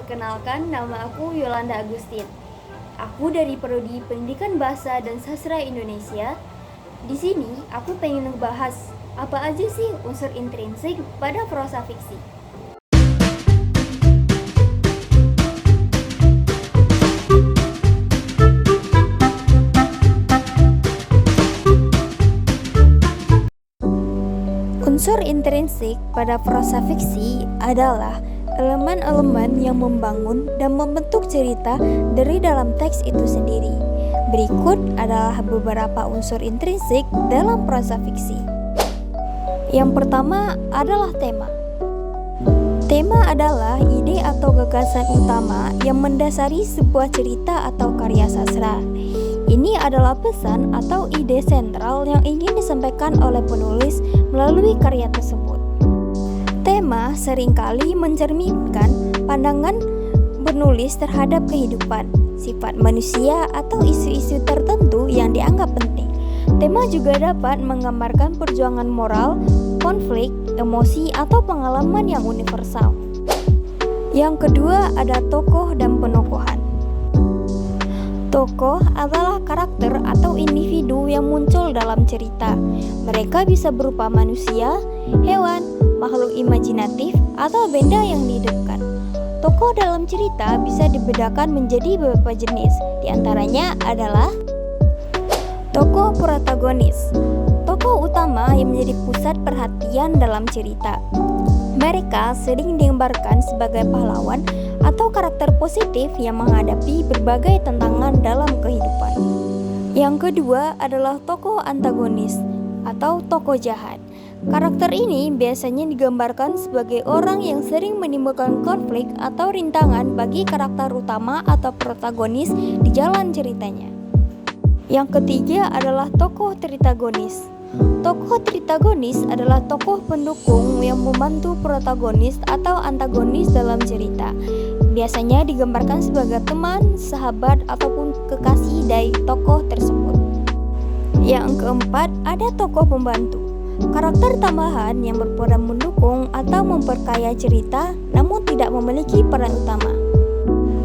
Perkenalkan, nama aku Yolanda Agustin. Aku dari Prodi Pendidikan Bahasa dan Sastra Indonesia. Di sini aku pengen ngebahas apa aja sih unsur intrinsik pada prosa fiksi. Unsur intrinsik pada prosa fiksi adalah elemen-elemen yang membangun dan membentuk cerita dari dalam teks itu sendiri. Berikut adalah beberapa unsur intrinsik dalam prosa fiksi. Yang pertama adalah tema. Tema adalah ide atau gagasan utama yang mendasari sebuah cerita atau karya sastra. Ini adalah pesan atau ide sentral yang ingin disampaikan oleh penulis melalui karya tersebut. Tema seringkali mencerminkan pandangan penulis terhadap kehidupan, sifat manusia, atau isu-isu tertentu yang dianggap penting. Tema juga dapat menggambarkan perjuangan moral, konflik, emosi, atau pengalaman yang universal. Yang kedua ada tokoh dan penokohan. Tokoh adalah karakter atau individu yang muncul dalam cerita. Mereka bisa berupa manusia, hewan, makhluk imajinatif, atau benda yang dihidupkan. Tokoh dalam cerita bisa dibedakan menjadi beberapa jenis. Di antaranya adalah tokoh protagonis, tokoh utama yang menjadi pusat perhatian dalam cerita. Mereka sering digambarkan sebagai pahlawan atau karakter positif yang menghadapi berbagai tantangan dalam kehidupan. Yang kedua adalah tokoh antagonis atau tokoh jahat. Karakter ini biasanya digambarkan sebagai orang yang sering menimbulkan konflik atau rintangan bagi karakter utama atau protagonis di jalan ceritanya. Yang ketiga adalah tokoh tritagonis. Tokoh tritagonis adalah tokoh pendukung yang membantu protagonis atau antagonis dalam cerita. Biasanya digambarkan sebagai teman, sahabat, ataupun kekasih dari tokoh tersebut. Yang keempat ada tokoh pembantu. Karakter tambahan yang berperan mendukung atau memperkaya cerita namun tidak memiliki peran utama.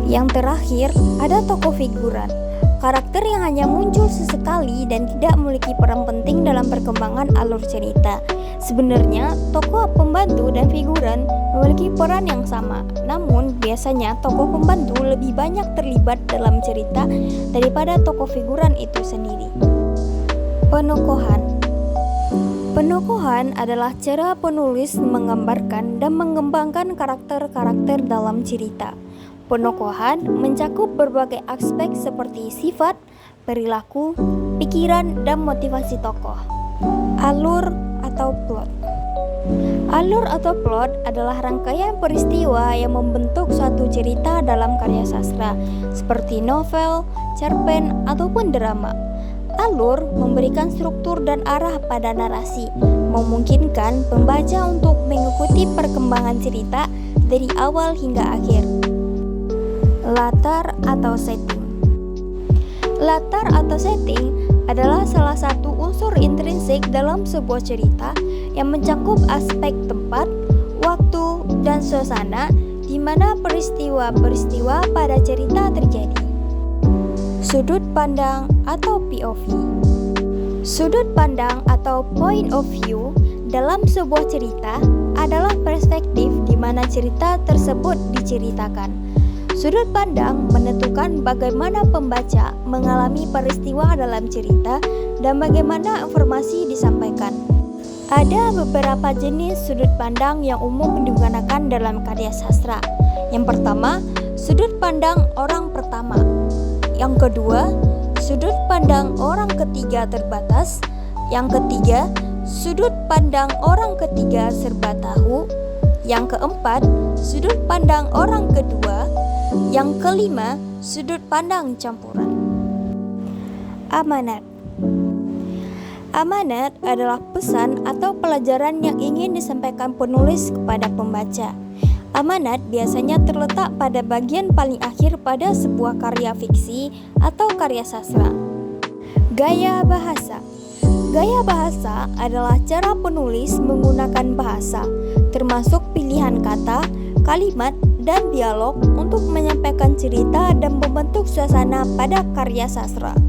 Yang terakhir ada tokoh figuran. Karakter yang hanya muncul sesekali dan tidak memiliki peran penting dalam perkembangan alur cerita. Sebenarnya, tokoh pembantu dan figuran memiliki peran yang sama. Namun, biasanya tokoh pembantu lebih banyak terlibat dalam cerita daripada tokoh figuran itu sendiri. Penokohan. Penokohan adalah cara penulis menggambarkan dan mengembangkan karakter-karakter dalam cerita. Penokohan mencakup berbagai aspek seperti sifat, perilaku, pikiran, dan motivasi tokoh. Alur atau plot. Alur atau plot adalah rangkaian peristiwa yang membentuk suatu cerita dalam karya sastra, seperti novel, cerpen, ataupun drama. Alur memberikan struktur dan arah pada narasi, memungkinkan pembaca untuk mengikuti perkembangan cerita dari awal hingga akhir. Latar atau setting. Latar atau setting adalah salah satu unsur intrinsik dalam sebuah cerita yang mencakup aspek tempat, waktu, dan suasana di mana peristiwa-peristiwa pada cerita terjadi. Sudut pandang atau POV. Sudut pandang atau point of view dalam sebuah cerita adalah perspektif di mana cerita tersebut diceritakan. Sudut pandang menentukan bagaimana pembaca mengalami peristiwa dalam cerita dan bagaimana informasi disampaikan. Ada beberapa jenis sudut pandang yang umum digunakan dalam karya sastra. Yang pertama, sudut pandang orang pertama. Yang kedua, sudut pandang orang ketiga terbatas. Yang ketiga, sudut pandang orang ketiga serba tahu. Yang keempat, sudut pandang orang kedua. Yang kelima, sudut pandang campuran. Amanat. Amanat adalah pesan atau pelajaran yang ingin disampaikan penulis kepada pembaca. Amanat biasanya terletak pada bagian paling akhir pada sebuah karya fiksi atau karya sastra. Gaya bahasa. Gaya bahasa adalah cara penulis menggunakan bahasa, termasuk pilihan kata, kalimat, dan dialog untuk menyampaikan cerita dan membentuk suasana pada karya sastra.